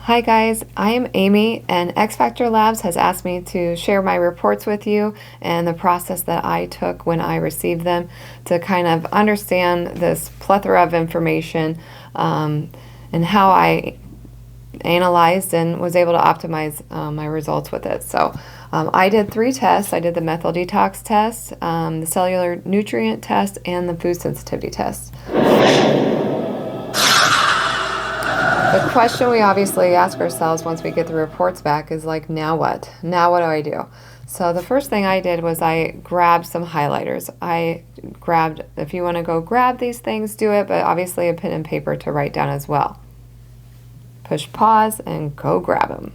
Hi guys, I am Amy and X Factor Labs has asked me to share my reports with you and the process that I took when I received them to kind of understand this plethora of information and how I analyzed and was able to optimize my results with it. So I did 3 tests. I did the methyl detox test, the cellular nutrient test, and the food sensitivity test. The question we obviously ask ourselves once we get the reports back is like, now what? Now what do I do? So the first thing I did was I grabbed some highlighters. I grabbed, if you want to go grab these things, do it, but obviously a pen and paper to write down as well. Push pause and go grab them.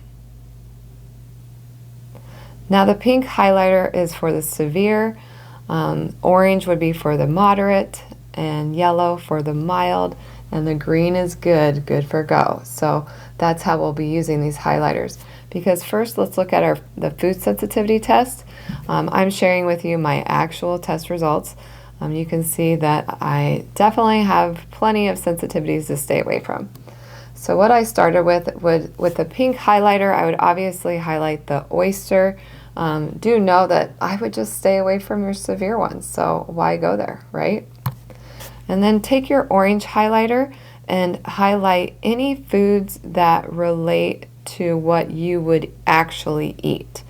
Now the pink highlighter is for the severe, orange would be for the moderate, and yellow for the mild, and the green is good for go. So that's how we'll be using these highlighters. Because first, let's look at the food sensitivity test. I'm sharing with you my actual test results. You can see that I definitely have plenty of sensitivities to stay away from. So what I started with the pink highlighter, I would obviously highlight the oyster. Do know that I would just stay away from your severe ones. So why go there, right? And then take your orange highlighter and highlight any foods that relate to what you would actually eat.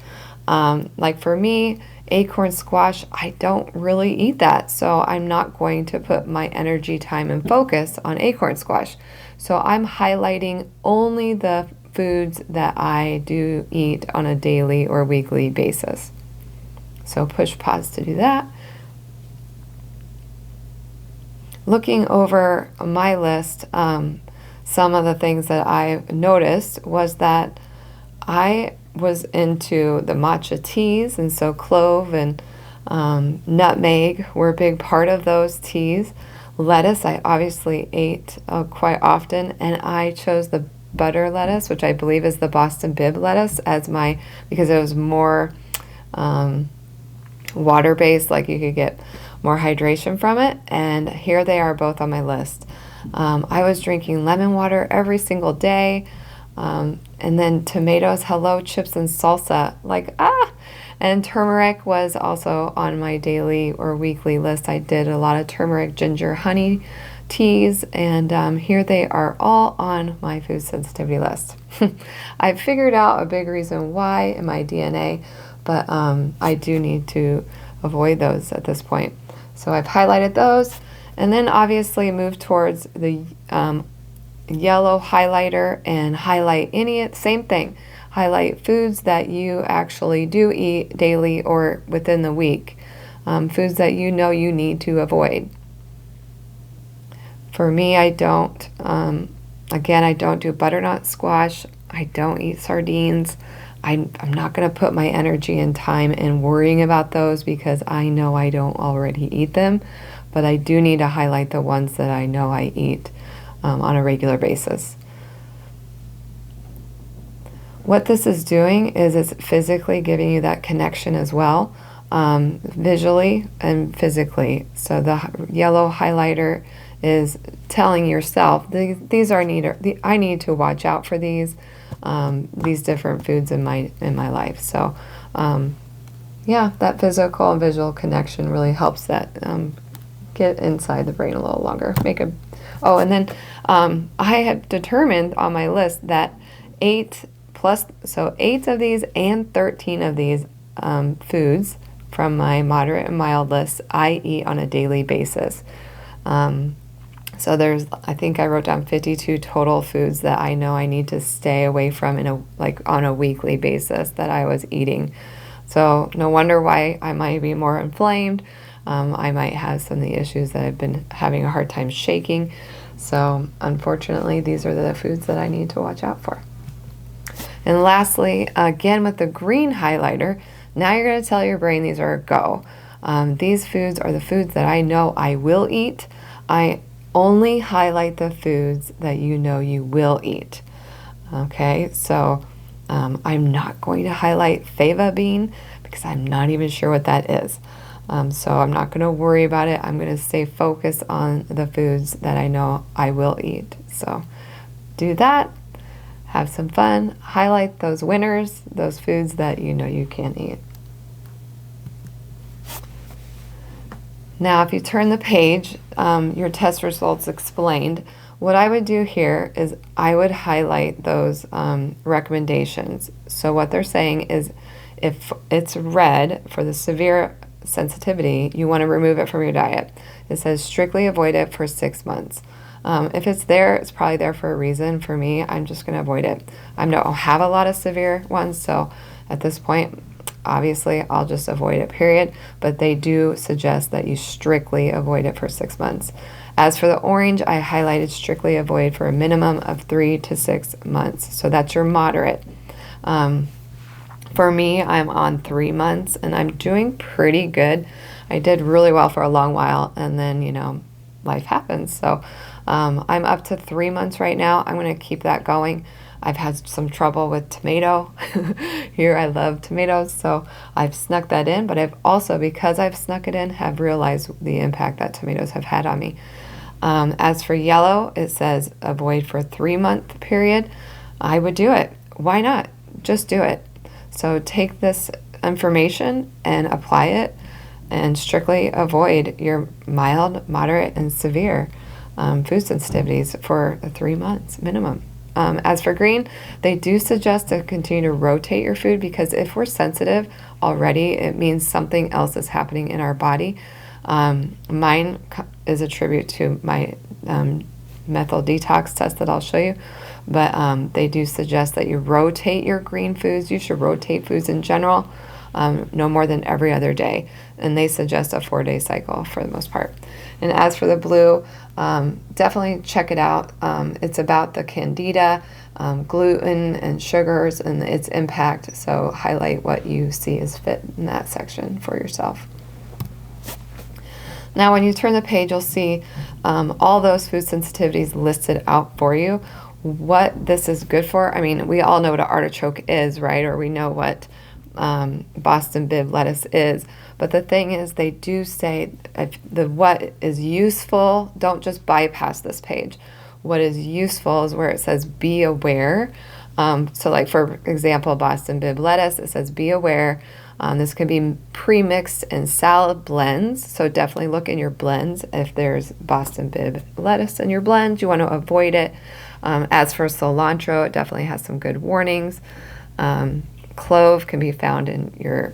Like for me, acorn squash, I don't really eat that. So I'm not going to put my energy, time, and focus on acorn squash. So I'm highlighting only the foods that I do eat on a daily or weekly basis. So push pause to do that. Looking over my list, some of the things that I noticed was that I was into the matcha teas, and so clove and nutmeg were a big part of those teas. Lettuce, I obviously ate quite often, and I chose the butter lettuce, which I believe is the Boston Bib lettuce, because it was more water-based, like you could get more hydration from it, and here they are both on my list. I was drinking lemon water every single day, and then tomatoes, hello, chips, and salsa, and turmeric was also on my daily or weekly list. I did a lot of turmeric, ginger, honey teas, and here they are all on my food sensitivity list. I've figured out a big reason why in my DNA, but I do need to avoid those at this point. So I've highlighted those, and then obviously move towards the yellow highlighter and highlight same thing. Highlight foods that you actually do eat daily or within the week. Foods that you know you need to avoid. For me, I don't do butternut squash. I don't eat sardines. I'm not going to put my energy and time in worrying about those because I know I don't already eat them, but I do need to highlight the ones that I know I eat on a regular basis. What this is doing is it's physically giving you that connection as well, visually and physically. So the yellow highlighter is telling yourself, I need to watch out for these different foods in my life. So yeah, that physical and visual connection really helps that get inside the brain a little longer. And then I have determined on my list that 8 of these and 13 of these foods from my moderate and mild list I eat on a daily basis. So I think I wrote down 52 total foods that I know I need to stay away from on a weekly basis that I was eating. So no wonder why I might be more inflamed. I might have some of the issues that I've been having a hard time shaking. So unfortunately, these are the foods that I need to watch out for. And lastly, again with the green highlighter, now you're going to tell your brain these are a go. These foods are the foods that I know I will eat. I only highlight the foods that you know you will eat. Okay, so I'm not going to highlight fava bean because I'm not even sure what that is. So I'm not going to worry about it. I'm going to stay focused on the foods that I know I will eat. So do that. have some fun, highlight those winners, those foods that you know you can't eat. Now, if you turn the page, your test results explained. What I would do here is I would highlight those recommendations. So what they're saying is if it's red for the severe sensitivity, you want to remove it from your diet. It says strictly avoid it for 6 months. If it's there, it's probably there for a reason. For me, I'm just going to avoid it. I don't have a lot of severe ones, so at this point, obviously, I'll just avoid it, period. But they do suggest that you strictly avoid it for 6 months. As for the orange, I highlighted strictly avoid for a minimum of 3 to 6 months. So that's your moderate. For me, I'm on 3 months, and I'm doing pretty good. I did really well for a long while, and then, you know, life happens. So I'm up to 3 months right now. I'm going to keep that going. I've had some trouble with tomato. Here, I love tomatoes, so I've snuck that in. But I've also, because I've snuck it in, have realized the impact that tomatoes have had on me. As for yellow, it says avoid for a 3-month period. I would do it. Why not? Just do it. So take this information and apply it and strictly avoid your mild, moderate, and severe food sensitivities for 3 months minimum. As for green, they do suggest to continue to rotate your food because if we're sensitive already, it means something else is happening in our body. Mine is a tribute to my methyl detox test that I'll show you, but they do suggest that you rotate your green foods. You should rotate foods in general, no more than every other day, and they suggest a 4-day cycle for the most part. And as for the blue, definitely check it out. It's about the candida, gluten, and sugars and its impact, so highlight what you see as fit in that section for yourself. Now, when you turn the page, you'll see all those food sensitivities listed out for you. What this is good for, I mean, we all know what an artichoke is, right? Or we know what Boston bib lettuce is. But the thing is, they do say what is useful, don't just bypass this page. What is useful is where it says be aware. So like, for example, Boston bib lettuce, it says be aware. This can be pre-mixed in salad blends, so definitely look in your blends. If there's Boston bib lettuce in your blends, you want to avoid it. As for cilantro, it definitely has some good warnings. Clove can be found in your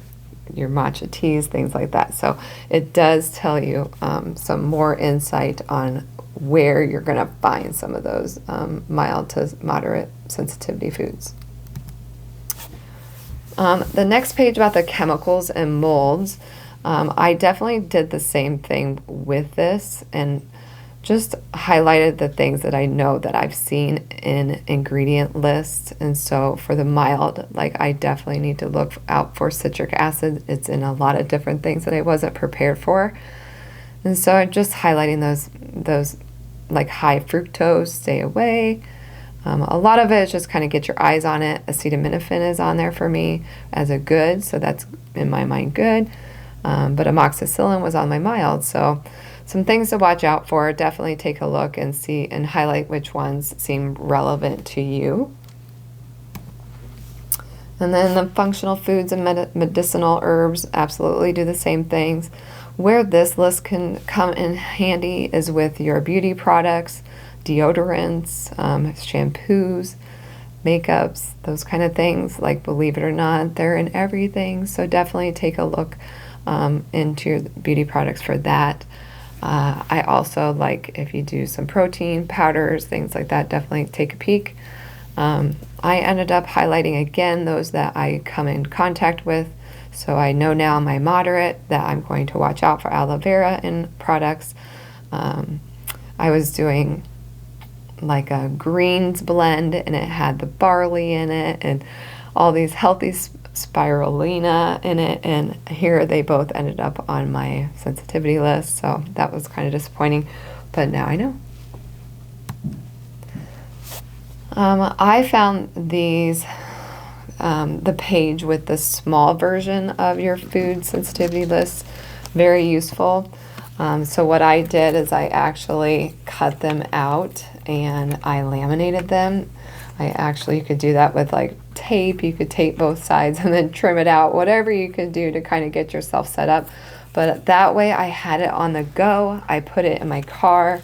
matcha teas, things like that. So it does tell you some more insight on where you're going to find some of those mild to moderate sensitivity foods. The next page about the chemicals and molds, I definitely did the same thing with this and just highlighted the things that I know that I've seen in ingredient lists. And so for the mild, like, I definitely need to look out for citric acid. It's in a lot of different things that I wasn't prepared for. And so I'm just highlighting those like high fructose, stay away. A lot of it is just kind of get your eyes on it. Acetaminophen is on there for me as a good, so that's in my mind good. But amoxicillin was on my mild, so some things to watch out for. Definitely take a look and see and highlight which ones seem relevant to you. And then the functional foods and medicinal herbs absolutely do the same things. Where this list can come in handy is with your beauty products, deodorants, shampoos, makeups, those kind of things. Like, believe it or not, they're in everything. So definitely take a look into your beauty products for that. I also like, if you do some protein powders, things like that, definitely take a peek. I ended up highlighting again those that I come in contact with. So I know now my moderate that I'm going to watch out for aloe vera in products. I was doing like a greens blend, and it had the barley in it and all these healthy spirulina in it, and here they both ended up on my sensitivity list, so that was kind of disappointing, but now I know. I found these the page with the small version of your food sensitivity list very useful. So what I did is I actually cut them out and I laminated them. You could do that with like tape. You could tape both sides and then trim it out, whatever you could do to kind of get yourself set up. But that way I had it on the go. I put it in my car.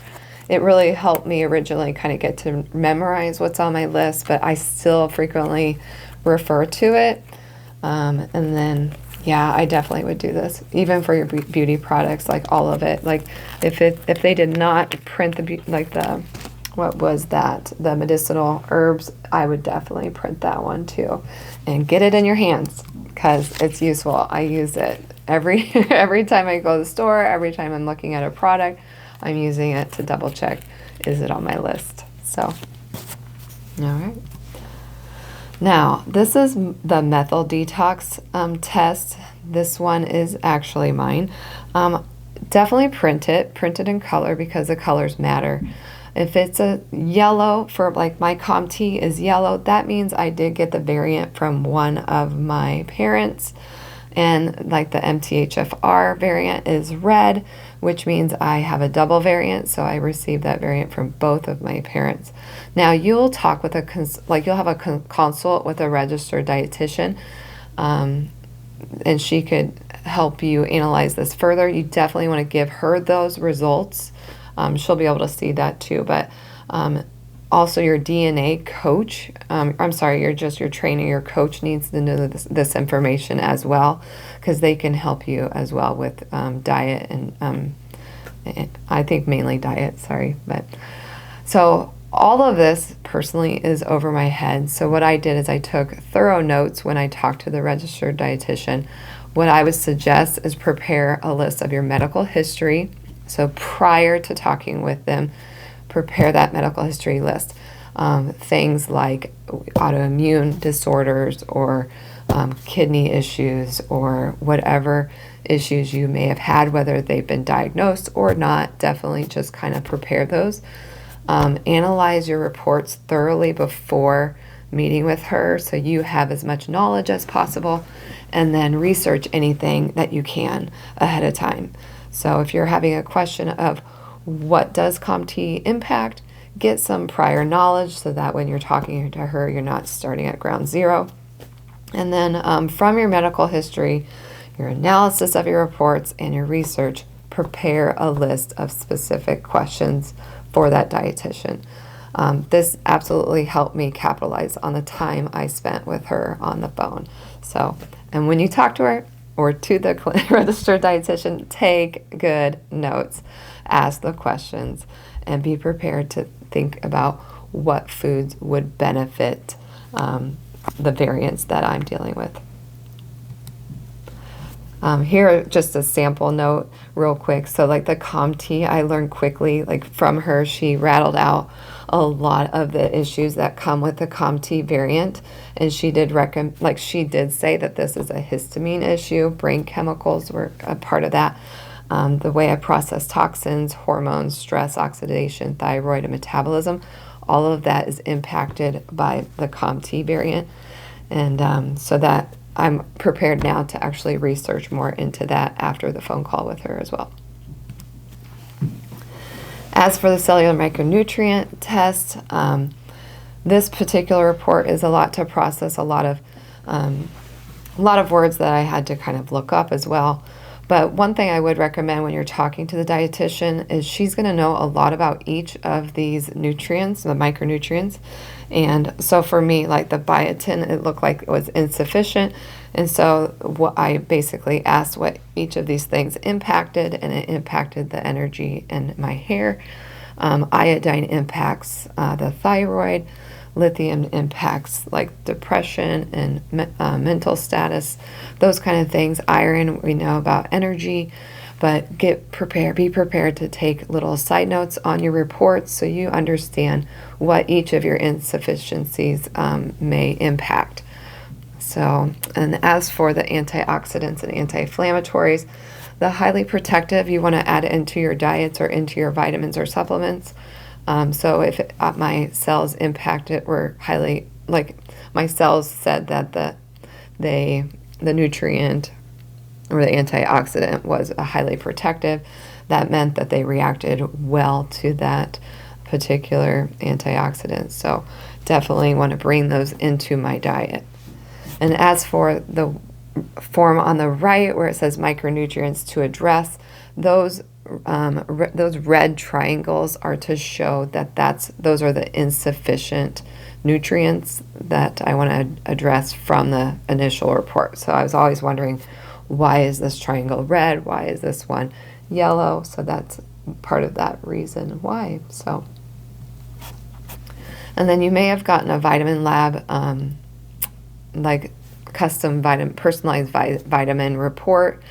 It really helped me originally kind of get to memorize what's on my list, but I still frequently refer to it. And then, yeah, I definitely would do this, even for your beauty products, like all of it. Like if they did not print what was that? The medicinal herbs, I would definitely print that one too, and get it in your hands because it's useful. I use it every time I go to the store, every time I'm looking at a product, I'm using it to double check, is it on my list? So, all right. Now, this is the methyl detox test. This one is actually mine. Definitely print it in color because the colors matter. If it's a yellow, for like my COMT is yellow, that means I did get the variant from one of my parents. And like the MTHFR variant is red, which means I have a double variant, so I received that variant from both of my parents. Now you'll talk with you'll have a consult with a registered dietitian, and she could help you analyze this further. You definitely want to give her those results. She'll be able to see that too, but also your DNA coach, your trainer, your coach needs to know this information as well, because they can help you as well with diet and I think mainly diet, but so all of this personally is over my head. So what I did is I took thorough notes when I talked to the registered dietitian. What I would suggest is prepare a list of your medical history. So prior to talking with them, prepare that medical history list. Things like autoimmune disorders or kidney issues or whatever issues you may have had, whether they've been diagnosed or not, definitely just kind of prepare those. Analyze your reports thoroughly before meeting with her so you have as much knowledge as possible, and then research anything that you can ahead of time. So if you're having a question of what does COMT impact, get some prior knowledge so that when you're talking to her, you're not starting at ground zero. And then from your medical history, your analysis of your reports, and your research, prepare a list of specific questions for that dietitian. This absolutely helped me capitalize on the time I spent with her on the phone. So, and when you talk to her or to the registered dietitian, take good notes, ask the questions, and be prepared to think about what foods would benefit the variants that I'm dealing with. Here, just a sample note real quick. So like the COMT, I learned quickly, like from her, she rattled out a lot of the issues that come with the COMT variant. And she did she did say that this is a histamine issue. Brain chemicals were a part of that. The way I process toxins, hormones, stress, oxidation, thyroid, and metabolism, all of that is impacted by the COMT variant. And so that I'm prepared now to actually research more into that after the phone call with her as well. As for the cellular micronutrient test, this particular report is a lot to process, a lot of words that I had to kind of look up as well. But one thing I would recommend when you're talking to the dietitian is she's going to know a lot about each of these nutrients, the micronutrients. And so for me, like the biotin, it looked like it was insufficient. And so what I basically asked what each of these things impacted, and it impacted the energy in my hair. Iodine impacts the thyroid. Lithium impacts like depression and mental status, those kind of things. Iron, we know about energy, but be prepared to take little side notes on your reports so you understand what each of your insufficiencies may impact. So, and as for the antioxidants and anti-inflammatories, the highly protective, you want to add it into your diets or into your vitamins or supplements. So if my cells impacted were highly, like my cells said that the nutrient or the antioxidant was a highly protective, that meant that they reacted well to that particular antioxidant. So definitely want to bring those into my diet. And as for the form on the right where it says micronutrients to address, those red triangles are to show that those are the insufficient nutrients that I want to address from the initial report. So I was always wondering, why is this triangle red? Why is this one yellow? So that's part of that reason why. So, and then you may have gotten a vitamin lab, like custom personalized vitamin report,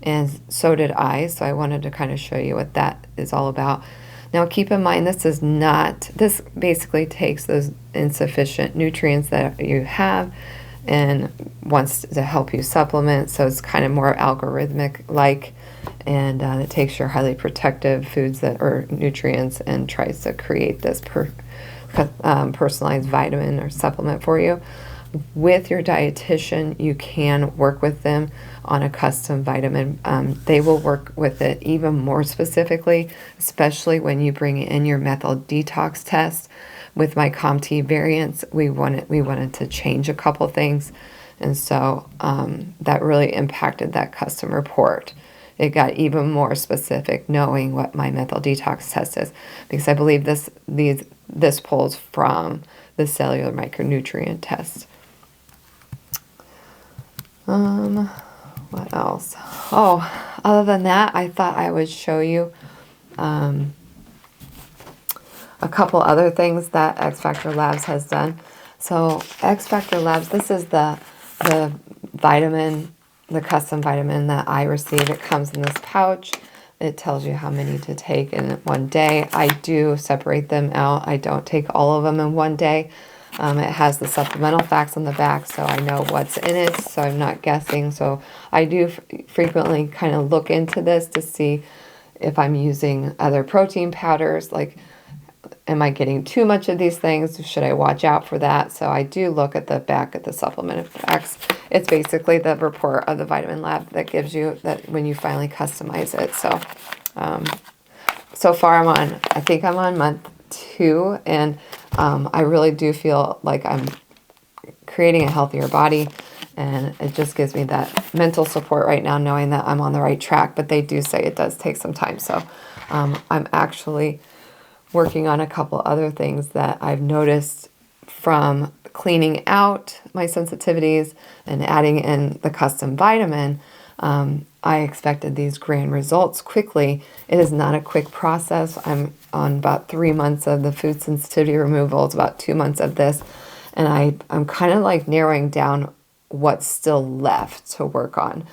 and so did I. So I wanted to kind of show you what that is all about. Now keep in mind, this basically takes those insufficient nutrients that you have and wants to help you supplement. So it's kind of more algorithmic like, and it takes your highly protective foods or nutrients and tries to create this personalized vitamin or supplement for you. With your dietitian, you can work with them on a custom vitamin. They will work with it even more specifically, especially when you bring in your methyl detox test. With my COMT variants, we wanted to change a couple things, and so that really impacted that custom report. It got even more specific knowing what my methyl detox test is, because I believe this pulls from the cellular micronutrient test. What else? Oh, other than that, I thought I would show you a couple other things that X Factor Labs has done. So X Factor Labs, this is the vitamin, the custom vitamin that I receive. It comes in this pouch. It tells you how many to take in one day. I do separate them out. I don't take all of them in one day. It has the supplemental facts on the back, so I know what's in it, so I'm not guessing. So I do frequently kind of look into this to see if I'm using other protein powders, like, am I getting too much of these things? Should I watch out for that? So I do look at the back at the supplemental facts. It's basically the report of the vitamin lab that gives you that when you finally customize it. So, so far I think I'm on month 2, and I really do feel like I'm creating a healthier body, and it just gives me that mental support right now, knowing that I'm on the right track. But they do say it does take some time. So I'm actually working on a couple other things that I've noticed from cleaning out my sensitivities and adding in the custom vitamin. I expected these grand results quickly. It is not a quick process. I'm on about 3 months of the food sensitivity removal. It's about 2 months of this. And I'm kind of like narrowing down what's still left to work on.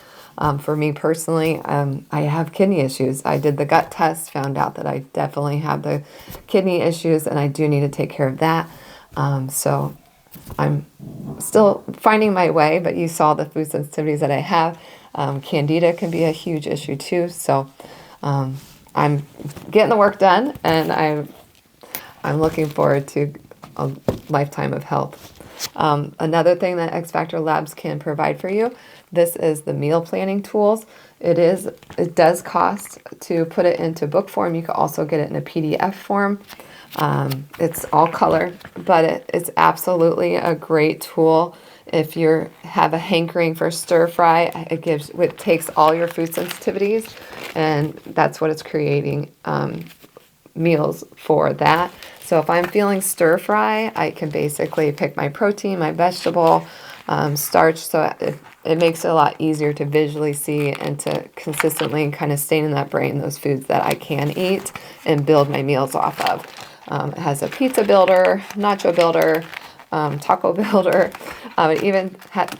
For me personally, I have kidney issues. I did the gut test, found out that I definitely have the kidney issues, and I do need to take care of that. So I'm still finding my way, but you saw the food sensitivities that I have. Candida can be a huge issue too. So I'm getting the work done, and I'm looking forward to a lifetime of health. Another thing that X Factor Labs can provide for you, this is the meal planning tools. It does cost to put it into book form. You can also get it in a PDF form. It's all color, but it's absolutely a great tool. If you have a hankering for stir fry, it takes all your food sensitivities, and that's what it's creating meals for that. So if I'm feeling stir fry, I can basically pick my protein, my vegetable, starch. So it makes it a lot easier to visually see and to consistently kind of stain in that brain those foods that I can eat and build my meals off of. It has a pizza builder, nacho builder, taco builder. It even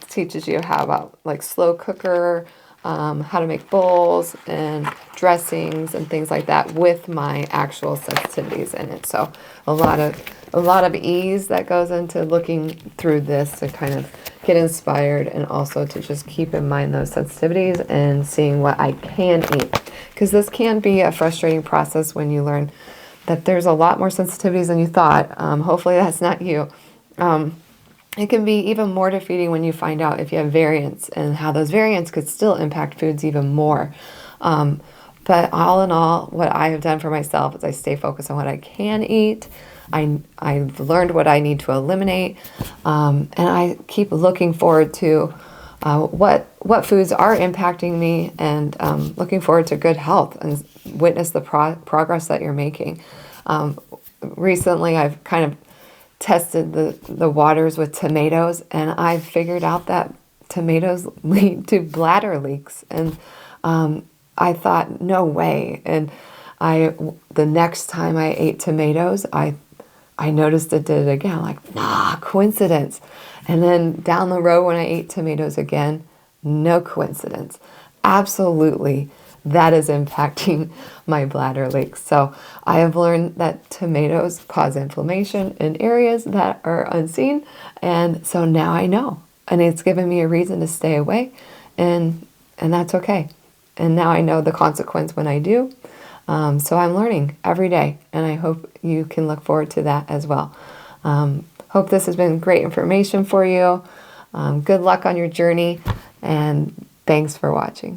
teaches you how about like slow cooker, how to make bowls and dressings and things like that with my actual sensitivities in it. So a lot of ease that goes into looking through this to kind of get inspired, and also to just keep in mind those sensitivities and seeing what I can eat, because this can be a frustrating process when you learn that there's a lot more sensitivities than you thought. Hopefully that's not you. It can be even more defeating when you find out if you have variants and how those variants could still impact foods even more. But all in all, what I have done for myself is I stay focused on what I can eat. I've learned what I need to eliminate, and I keep looking forward to what foods are impacting me, and looking forward to good health and witness the progress that you're making. Recently, I've kind of tested the waters with tomatoes, and I figured out that tomatoes lead to bladder leaks, and I thought, no way. And the next time I ate tomatoes, I noticed it did it again. I'm like, nah, coincidence. And then down the road when I ate tomatoes again, no coincidence. Absolutely, that is impacting my bladder leaks. So I have learned that tomatoes cause inflammation in areas that are unseen. And so now I know. And it's given me a reason to stay away. And that's okay. And now I know the consequence when I do. So I'm learning every day, and I hope you can look forward to that as well. Hope this has been great information for you. Good luck on your journey, and thanks for watching.